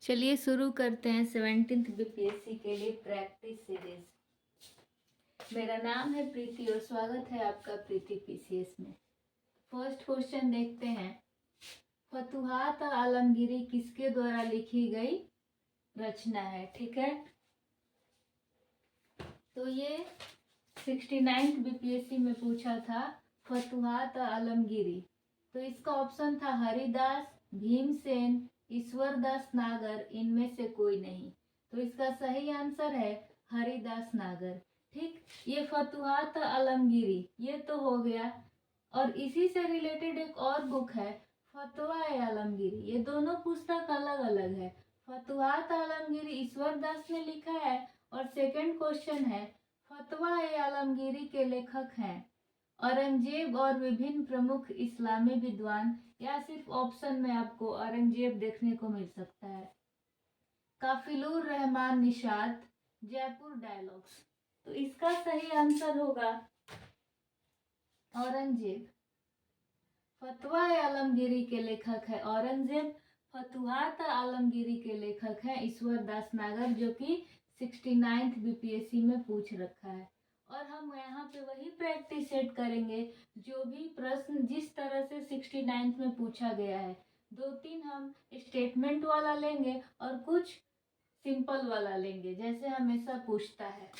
चलिए शुरू करते हैं 17th बीपीएससी के लिए प्रैक्टिस सीरीज। मेरा नाम है प्रीति और स्वागत है आपका प्रीति पीसीएस में। फर्स्ट क्वेश्चन देखते हैं। फतुहात आलमगीरी किसके द्वारा लिखी गई रचना है? ठीक है, तो ये 69th बीपीएससी में पूछा था फतुहात आलमगीरी। तो इसका ऑप्शन था हरिदास, भीमसेन, ईश्वरदास नागर, इनमें से कोई नहीं। तो इसका सही आंसर है हरिदास नागर। ठीक, ये फतुहात आलमगीरी ये तो हो गया। और इसी से रिलेटेड एक और बुक है फतवा आलमगीरी। ये दोनों पुस्तक अलग अलग है। फतुहात आलमगीरी ईश्वरदास ने लिखा है और सेकंड क्वेश्चन है फतवा आलमगीरी के लेखक हैं औरंगजेब और विभिन्न प्रमुख इस्लामी विद्वान। या सिर्फ ऑप्शन में आपको औरंगजेब देखने को मिल सकता है। काफिलुर रहमान निशात, जयपुर डायलॉग्स। तो इसका सही आंसर होगा औरंगजेब। फतवा आलमगीरी के लेखक है औरंगजेब। फतुहात आलमगीरी के लेखक हैं ईश्वरदास नागर, जो कि 69th बीपीएससी में पूछ रखा है। और हम यहाँ पे वही प्रैक्टिस सेट करेंगे जो भी प्रश्न जिस तरह से 69th में पूछा गया है। 2-3 हम स्टेटमेंट वाला लेंगे और कुछ सिंपल वाला लेंगे जैसे हमेशा पूछता है।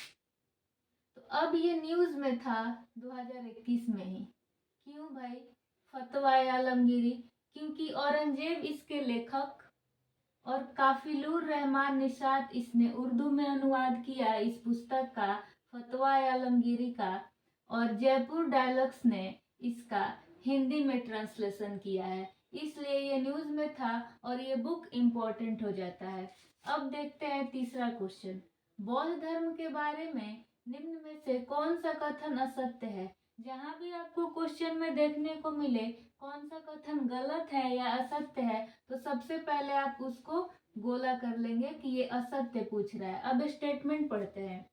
तो अब ये न्यूज़ में था 2021 में ही। क्यों भाई फतवा आलमगीरी? क्योंकि औरंगजेब इसके लेखक और काफिलुर रहमान निशात इसने उर्दू में अनुवाद किया इस पुस्तक का फतवा आलमगीरी का, और जयपुर डायलॉग्स ने इसका हिंदी में ट्रांसलेशन किया है, इसलिए ये न्यूज़ में था और ये बुक इम्पोर्टेंट हो जाता है। अब देखते हैं तीसरा क्वेश्चन। बौद्ध धर्म के बारे में निम्न में से कौन सा कथन असत्य है? जहाँ भी आपको क्वेश्चन में देखने को मिले कौन सा कथन गलत है या असत्य है, तो सबसे पहले आप उसको गोला कर लेंगे कि ये असत्य पूछ रहा है। अब स्टेटमेंट पढ़ते हैं।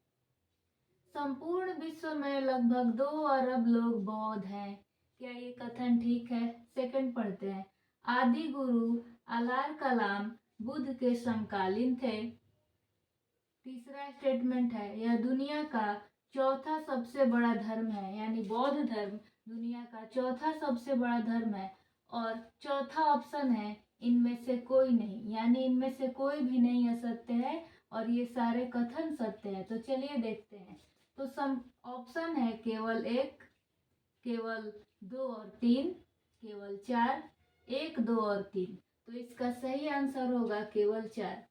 संपूर्ण विश्व में लगभग 2 अरब लोग बौद्ध हैं। क्या ये कथन ठीक है? सेकंड पढ़ते हैं। आदि गुरु अलार कलाम बुद्ध के समकालीन थे। तीसरा स्टेटमेंट है यह दुनिया का चौथा सबसे बड़ा धर्म है, यानी बौद्ध धर्म दुनिया का चौथा सबसे बड़ा धर्म है। और चौथा ऑप्शन है इनमें से कोई नहीं, यानी इनमें से कोई भी नहीं असत्य है और ये सारे कथन सत्य है। तो चलिए देखते हैं। तो सम ऑप्शन है केवल 1, केवल 2 और 3, केवल 4, 1, 2 और 3। तो इसका सही आंसर होगा केवल 4।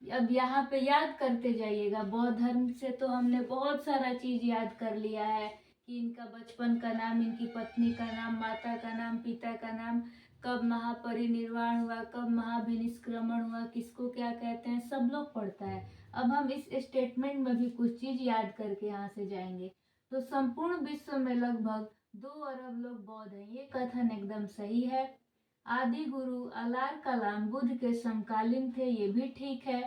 अब यहाँ पे याद करते जाइएगा। बौद्ध धर्म से तो हमने बहुत सारा चीज याद कर लिया है कि इनका बचपन का नाम, इनकी पत्नी का नाम, माता का नाम, पिता का नाम, कब महापरिनिर्वाण हुआ, कब महाभिनिष्क्रमण हुआ, किसको क्या कहते हैं, सब लोग पढ़ता है। अब हम इस स्टेटमेंट में भी कुछ चीज याद करके यहाँ से जाएंगे। तो संपूर्ण विश्व में लगभग 2 अरब लोग बौद्ध हैं, ये कथन एकदम सही है। आदि गुरु अलार कलाम बुद्ध के समकालीन थे, ये भी ठीक है।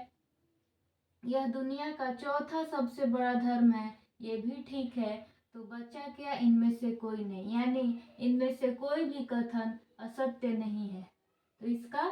यह दुनिया का चौथा सबसे बड़ा धर्म है, ये भी ठीक है। तो बचा क्या? इनमें से कोई नहीं, यानी इनमें से कोई भी कथन असत्य नहीं है। तो इसका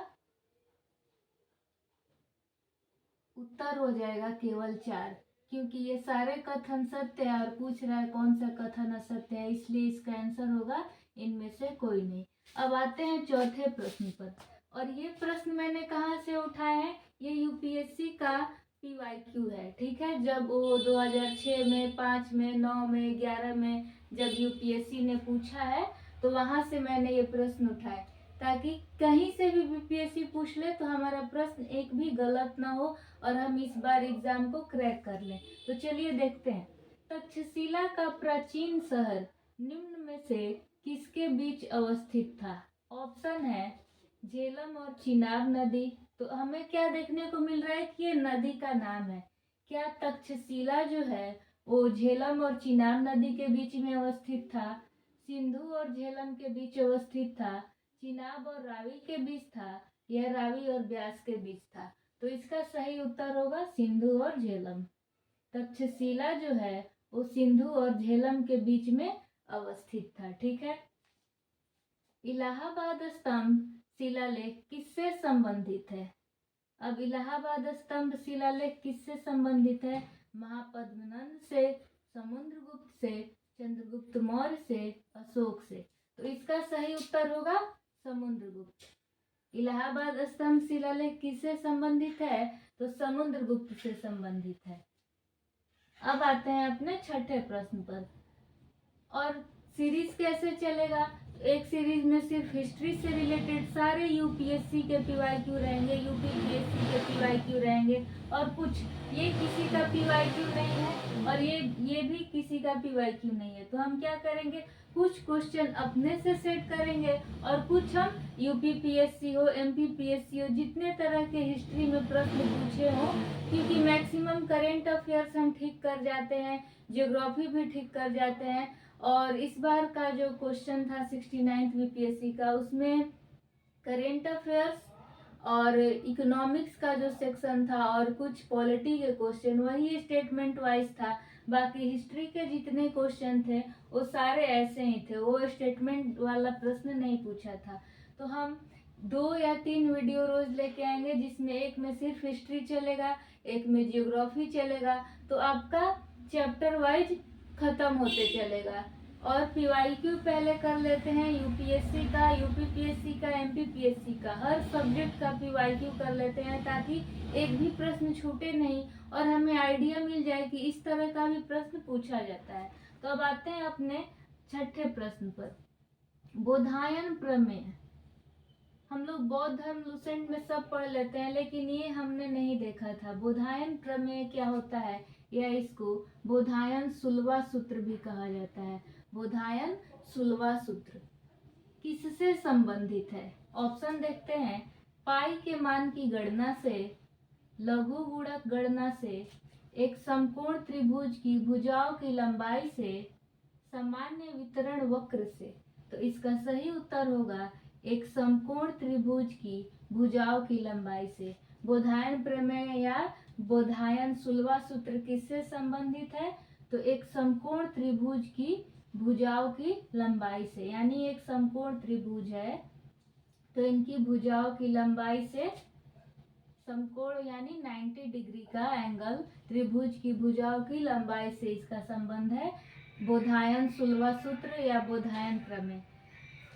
उत्तर हो जाएगा केवल 4, क्योंकि ये सारे कथन सत्य है और पूछ रहा है कौन सा कथन असत्य है, इसलिए इसका आंसर होगा इनमें से कोई नहीं। अब आते हैं चौथे प्रश्न पर। और ये प्रश्न मैंने कहाँ से उठाया है? ये यूपीएससी का PYQ है। ठीक है, जब वो 2006 में, 5 में, 9 में, 11 में जब यूपीएससी ने पूछा है तो वहां से मैंने ये प्रश्न उठाए, ताकि कहीं से भी बीपीएससी पूछ ले तो हमारा प्रश्न एक भी गलत ना हो और हम इस बार एग्जाम को क्रैक कर लें। तो चलिए देखते हैं। तक्षशिला का प्राचीन शहर निम्न में से किसके बीच अवस्थित था? ऑप्शन है झेलम और चिनाब नदी। तो हमें क्या देखने को मिल रहा है कि ये नदी का नाम है। क्या तक्षशिला जो है वो झेलम और चिनाब नदी के बीच में अवस्थित था? सिंधु और झेलम के बीच अवस्थित था? चिनाब और रावी के बीच था? यह रावी और ब्यास के बीच था? तो इसका सही उत्तर होगा सिंधु और झेलम। तक्षशिला जो है वो सिंधु और झेलम के बीच में अवस्थित था। ठीक है। इलाहाबाद स्तंभ शिलालेख किससे संबंधित है? अब इलाहाबाद स्तंभ शिलालेख किससे संबंधित है? महापद्मनंद से, समुद्रगुप्त से, चंद्रगुप्त मौर्य से, अशोक से। तो इसका सही उत्तर होगा समुद्रगुप्त। इलाहाबाद स्तंभ शिलालेख किससे संबंधित है? तो समुद्रगुप्त से संबंधित है। अब आते हैं अपने छठे प्रश्न पर। और सीरीज कैसे चलेगा? एक सीरीज में सिर्फ हिस्ट्री से रिलेटेड सारे यूपीएससी के पीवाईक्यू रहेंगे, यूपीपीएससी के पीवाईक्यू रहेंगे, और कुछ ये किसी का पीवाईक्यू नहीं है और ये भी किसी का पीवाईक्यू नहीं है। तो हम क्या करेंगे, कुछ क्वेश्चन अपने से सेट करेंगे और कुछ हम यूपीपीएससी हो, एमपीपीएससी हो, जितने तरह के हिस्ट्री में प्रश्न पूछे हो, क्योंकि मैक्सिमम करेंट अफेयर्स हम ठीक कर जाते हैं, ज्योग्राफी भी ठीक कर जाते हैं। और इस बार का जो क्वेश्चन था 69th बीपीएससी का, उसमें करेंट अफेयर्स और इकोनॉमिक्स का जो सेक्शन था और कुछ पॉलिटी के क्वेश्चन वही स्टेटमेंट वाइज था। बाकी हिस्ट्री के जितने क्वेश्चन थे वो सारे ऐसे ही थे, वो स्टेटमेंट वाला प्रश्न नहीं पूछा था। तो हम 2 या 3 वीडियो रोज लेके आएंगे, जिसमें एक में सिर्फ हिस्ट्री चलेगा, एक में जियोग्राफी चलेगा। तो आपका चैप्टर वाइज खत्म होते चलेगा। और पीवाईक्यू पहले कर लेते हैं यूपीएससी का, यूपीपीएससी का, एमपीपीएससी का, हर सब्जेक्ट का पीवाईक्यू कर लेते हैं, ताकि एक भी प्रश्न छूटे नहीं और हमें आइडिया मिल जाए कि इस तरह का भी प्रश्न पूछा जाता है। तो अब आते हैं अपने छठे प्रश्न पर। बोधायन प्रमेय हम लोग बौद्ध धर्म लुसेंट में सब पढ़ लेते हैं, लेकिन ये हमने नहीं देखा था। बोधायन प्रमेय क्या होता है, या इसको बोधायन सुलवा सूत्र भी कहा जाता है। बोधायन सुलवा सूत्र किससे संबंधित है? ऑप्शन देखते हैं। पाई के मान की गणना से, लघु गुणक गणना से, एक समकोण त्रिभुज की भुजाओं की लंबाई से, सामान्य वितरण वक्र से। तो इसका सही उत्तर होगा एक समकोण त्रिभुज की भुजाओं की लंबाई से। बोधायन प्रमेय या बोधायन सुलवा सूत्र किससे संबंधित है? तो एक समकोण त्रिभुज की भुजाओं की लंबाई से, यानी एक समकोण त्रिभुज है तो इनकी भुजाओं की लंबाई से, समकोण यानी 90 डिग्री का एंगल, त्रिभुज की भुजाओं की लंबाई से इसका संबंध है। बोधायन सुलवा सूत्र या बोधायन प्रमेय।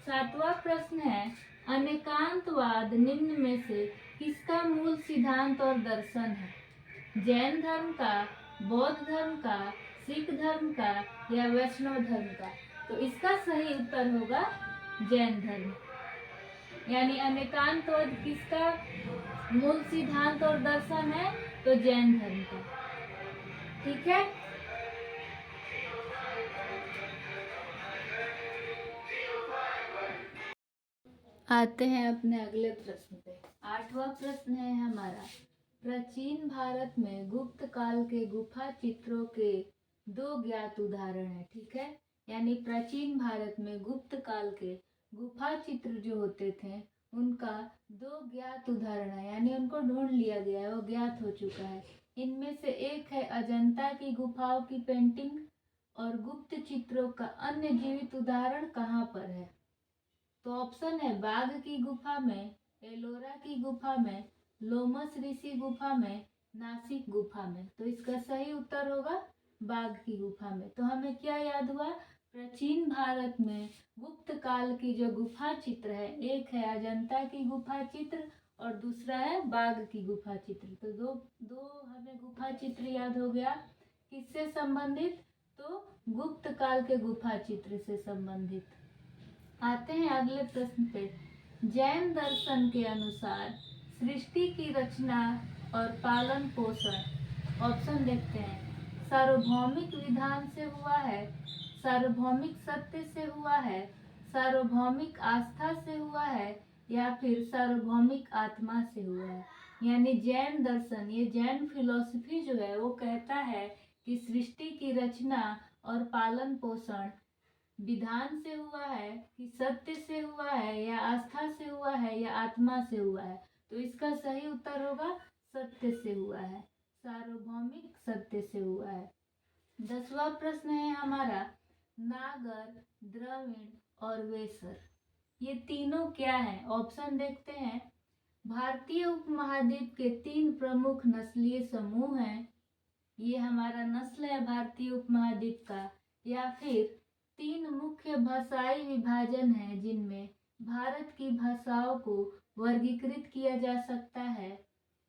7वां प्रश्न है, अनेकांतवाद निम्न में से किसका मूल सिद्धांत और दर्शन है? जैन धर्म का, बौद्ध धर्म का, सिख धर्म का या वैष्णव धर्म का? तो इसका सही उत्तर होगा जैन धर्म। यानी अनेकांतवाद किसका मूल सिद्धांत और दर्शन है? तो जैन धर्म का। ठीक है। आते हैं अपने अगले प्रश्न पे। 8वां प्रश्न है हमारा, प्राचीन भारत में गुप्त काल के गुफा चित्रों के 2 ज्ञात उदाहरण है। ठीक है, यानी प्राचीन भारत में गुप्त काल के गुफा चित्र जो होते थे उनका 2 ज्ञात उदाहरण है, यानी उनको ढूंढ लिया गया है, वो ज्ञात हो चुका है। इनमें से एक है अजंता की गुफाओं की पेंटिंग, और गुप्त चित्रों का अन्य जीवित उदाहरण कहाँ पर है? तो ऑप्शन है बाघ की गुफा में, एलोरा की गुफा में, लोमस ऋषि गुफा में, नासिक गुफा में। तो इसका सही उत्तर होगा बाघ की गुफा में। तो हमें क्या याद हुआ? प्राचीन भारत में गुप्त काल की जो गुफा चित्र है, एक है अजंता की गुफा चित्र और दूसरा है बाघ की गुफा चित्र। तो दो हमें गुफा चित्र याद हो गया। किससे संबंधित? तो गुप्त काल के गुफा चित्र से संबंधित। आते हैं अगले प्रश्न पे। जैन दर्शन के अनुसार सृष्टि की रचना और पालन पोषण, ऑप्शन देखते हैं। सार्वभौमिक विधान से हुआ है, सार्वभौमिक सत्य से हुआ है, सार्वभौमिक आस्था से हुआ है या फिर सार्वभौमिक आत्मा से हुआ है। यानी जैन दर्शन, ये जैन फिलॉसफी जो है वो कहता है कि सृष्टि की रचना और पालन पोषण विधान से हुआ है, कि सत्य से हुआ है, या आस्था से हुआ है, या आत्मा से हुआ है। तो इसका सही उत्तर होगा सत्य से हुआ है, सार्वभौमिक सत्य से हुआ है। 10वां प्रश्न है हमारा, नागर, द्रविड़ और वेसर ये तीनों क्या है? ऑप्शन देखते हैं। भारतीय उपमहाद्वीप के 3 प्रमुख नस्लीय समूह हैं। ये हमारा नस्ल है भारतीय उपमहाद्वीप का। या फिर 3 मुख्य भाषाई विभाजन है जिनमें भारत की भाषाओं को वर्गीकृत किया जा सकता है।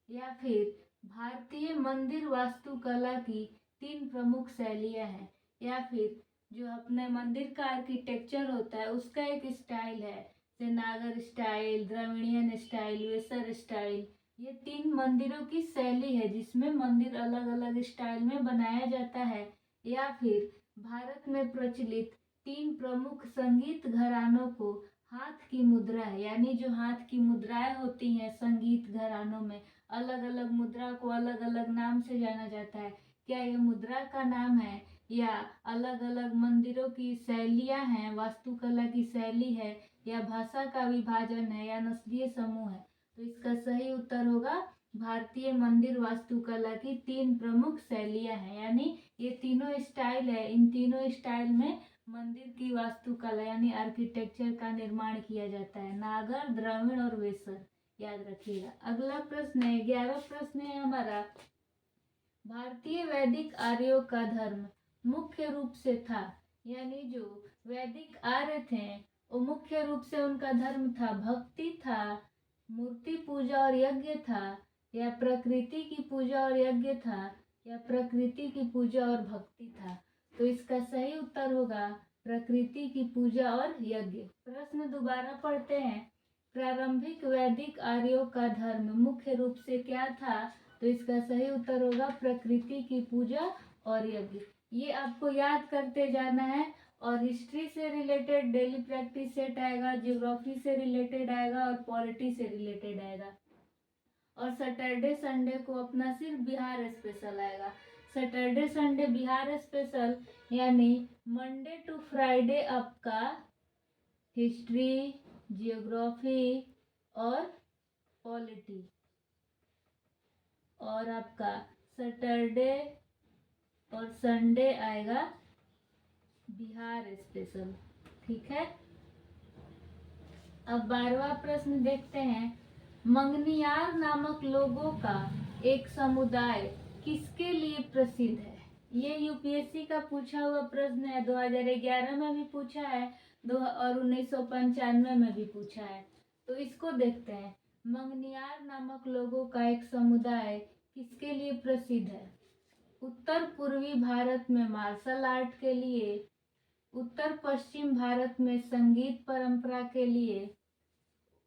या फिर भारतीय मंदिर वास्तुकला की 3 प्रमुख शैलियाँ हैं। या फिर जो अपने मंदिर का आर्किटेक्चर होता है उसका एक स्टाइल है, जैसे Nagara style, Dravidian style, Vesara style. ये 3 मंदिरों की शैली है जिसमें मंदिर अलग अलग स्टाइल में बनाया जाता है। या फिर भारत में प्रचलित 3 प्रमुख संगीत घरानों को हाथ की मुद्रा है, यानी जो हाथ की मुद्राएं होती हैं संगीत घरानों में, अलग अलग मुद्रा को अलग अलग नाम से जाना जाता है। क्या ये मुद्रा का नाम है या अलग अलग मंदिरों की शैलियाँ हैं, वास्तुकला की शैली है, या भाषा का विभाजन है, या नस्लीय समूह है? तो इसका सही उत्तर होगा भारतीय मंदिर वास्तुकला की 3 प्रमुख शैलियाँ हैं, यानी ये तीनों स्टाइल है। इन तीनों स्टाइल में मंदिर की वास्तुकला यानी आर्किटेक्चर का निर्माण किया जाता है, नागर, द्रविड़ और वेसर। याद रखिएगा। अगला प्रश्न है, 11वां प्रश्न है हमारा, भारतीय वैदिक आर्यों का धर्म मुख्य रूप से था, यानी जो वैदिक आर्य थे वो मुख्य रूप से उनका धर्म था, भक्ति था, मूर्ति पूजा और यज्ञ था, या प्रकृति की पूजा और यज्ञ था, या प्रकृति की पूजा और भक्ति था? तो इसका सही उत्तर होगा प्रकृति की पूजा और यज्ञ। प्रश्न दोबारा पढ़ते हैं। प्रारंभिक वैदिक आर्यों का धर्म मुख्य रूप से क्या था? तो इसका सही उत्तर होगा प्रकृति की पूजा और यज्ञ। ये आपको याद करते जाना है और हिस्ट्री से रिलेटेड डेली प्रैक्टिस सेट आएगा, ज्योग्राफी से रिलेटेड आएगा और पॉलिटी से रिलेटेड आएगा। और सैटरडे संडे को अपना सिर्फ बिहार स्पेशल आएगा। सैटरडे संडे बिहार स्पेशल यानी मंडे टू फ्राइडे आपका हिस्ट्री, जियोग्राफी और पॉलिटी, और आपका सैटरडे और संडे आएगा बिहार स्पेशल। ठीक है। अब 12वां प्रश्न देखते हैं। मंगनियार नामक लोगों का एक समुदाय किसके लिए प्रसिद्ध है? ये यूपीएससी का पूछा हुआ प्रश्न है। 2011 में भी पूछा है और 1995 में भी पूछा है। तो इसको देखते हैं। मंगनियार नामक लोगों का एक समुदाय किसके लिए प्रसिद्ध है? उत्तर पूर्वी भारत में मार्शल आर्ट के लिए, उत्तर पश्चिम भारत में संगीत परंपरा के लिए,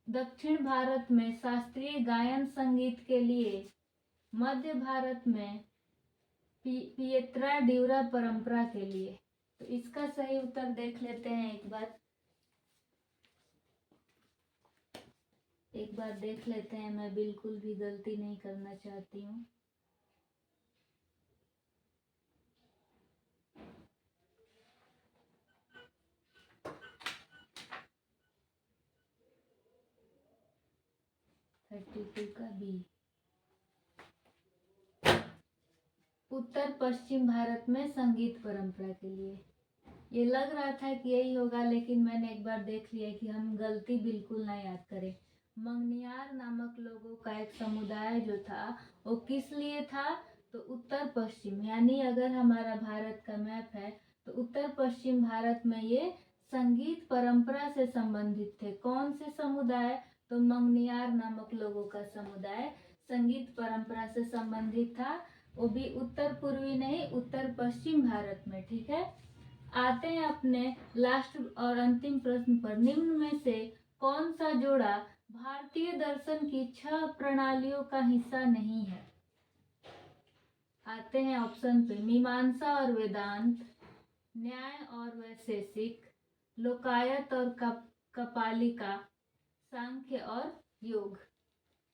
दक्षिण भारत में शास्त्रीय गायन संगीत के लिए, मध्य भारत में पियत्रा ड्यूरा परंपरा के लिए। तो इसका सही उत्तर देख लेते हैं। एक बार देख लेते हैं। मैं बिल्कुल भी गलती नहीं करना चाहती हूँ। का बी, उत्तर पश्चिम भारत में संगीत परंपरा के लिए। ये लग रहा था कि यही होगा, लेकिन मैंने एक बार देख लिया कि हम गलती बिल्कुल ना याद करें। मंगनियार नामक लोगों का एक समुदाय जो था वो किस लिए था? तो उत्तर पश्चिम, यानी अगर हमारा भारत का मैप है तो उत्तर पश्चिम भारत में ये संगीत परंपरा से संबंधित थे। कौन से समुदाय? तो मंगनियार नामक लोगों का समुदाय संगीत परंपरा से संबंधित था, वो भी उत्तर पूर्वी नहीं, उत्तर पश्चिम भारत में। ठीक है। आते हैं अपने लास्ट और अंतिम प्रश्न पर। निम्न में से कौन सा जोड़ा भारतीय दर्शन की 6 प्रणालियों का हिस्सा नहीं है? आते हैं ऑप्शन पे। मीमांसा और वेदांत, न्याय और वैशेषिक, लोकायत और कपालिका, सांख्य और योग।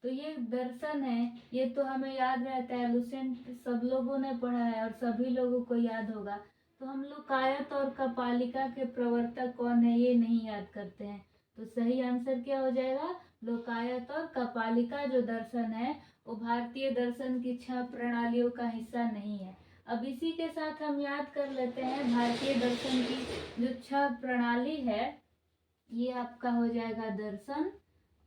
तो ये दर्शन है, ये तो हमें याद रहता है, लुसेंट सब लोगों ने पढ़ा है और सभी लोगों को याद होगा। तो हम लोकायत और कपालिका के प्रवर्तक कौन है ये नहीं याद करते हैं। तो सही आंसर क्या हो जाएगा? लोकायत और कपालिका जो दर्शन है वो भारतीय दर्शन की 6 प्रणालियों का हिस्सा नहीं है। अब इसी के साथ हम याद कर लेते हैं भारतीय दर्शन की जो 6 प्रणाली है। ये आपका हो जाएगा दर्शन,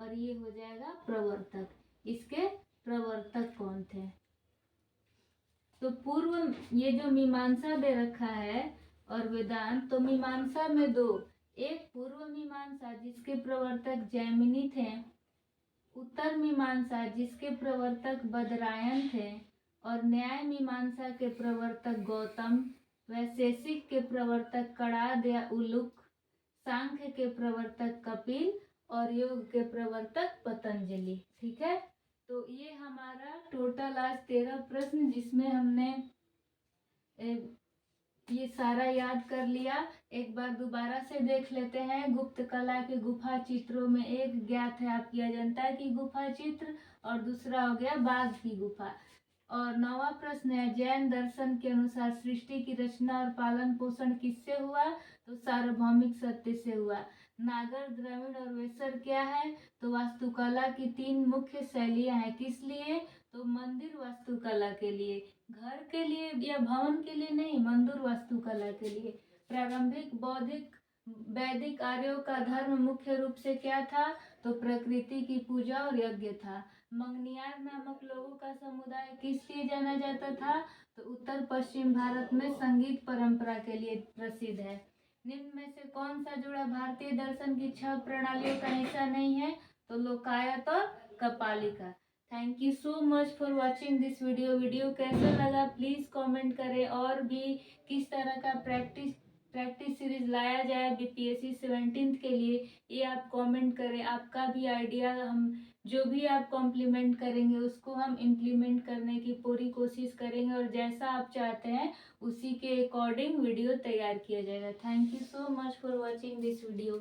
और ये हो जाएगा प्रवर्तक। इसके प्रवर्तक कौन थे? तो पूर्व, ये जो मीमांसा दे रखा है और वेदांत, तो मीमांसा में दो, एक पूर्व मीमांसा जिसके प्रवर्तक जैमिनी थे, उत्तर मीमांसा जिसके प्रवर्तक बदरायन थे, और न्याय मीमांसा के प्रवर्तक गौतम, वैशेषिक के प्रवर्तक कणाद या उलुक, सांख्य के प्रवर्तक कपिल और योग के प्रवर्तक पतंजलि। ठीक है, तो ये हमारा टोटल आज 13 प्रश्न, जिसमें हमने ये सारा याद कर लिया। एक बार दोबारा से देख लेते हैं। गुप्त कला के गुफा चित्रों में एक ज्ञात है आपकी अजंता की गुफा चित्र, और दूसरा हो गया बाघ की गुफा। और 9वां प्रश्न है, जैन दर्शन के अनुसार सृष्टि की रचना और पालन पोषण किससे हुआ? तो सार्वभौमिक सत्य से हुआ। नागर, द्रविड़ और वेसर क्या है? तो वास्तुकला की 3 मुख्य शैलियां हैं। किस लिए? तो मंदिर वास्तुकला के लिए, घर के लिए या भवन के लिए नहीं, मंदिर वास्तुकला के लिए। प्रारंभिक बौद्धिक वैदिक आर्यों का धर्म मुख्य रूप से क्या था? तो प्रकृति की पूजा और यज्ञ था। मंगनियार नामक लोगों का समुदाय किस लिए जाना जाता था? तो उत्तर पश्चिम भारत में संगीत परंपरा के लिए प्रसिद्ध है। निम्न में से कौन सा जोड़ा भारतीय दर्शन की 6 प्रणालियों का हिस्सा नहीं है? तो लोकायत और Kapalika. Thank you so much for watching this video कैसा लगा प्लीज कमेंट करें। और भी किस तरह का प्रैक्टिस सीरीज लाया जाए बीपीएससी 17 के लिए, ये आप कमेंट करें। आपका भी आइडिया, हम जो भी आप कॉम्प्लीमेंट करेंगे उसको हम इम्प्लीमेंट करने की पूरी कोशिश करेंगे, और जैसा आप चाहते हैं उसी के अकॉर्डिंग वीडियो तैयार किया जाएगा। Thank you so much for watching this video.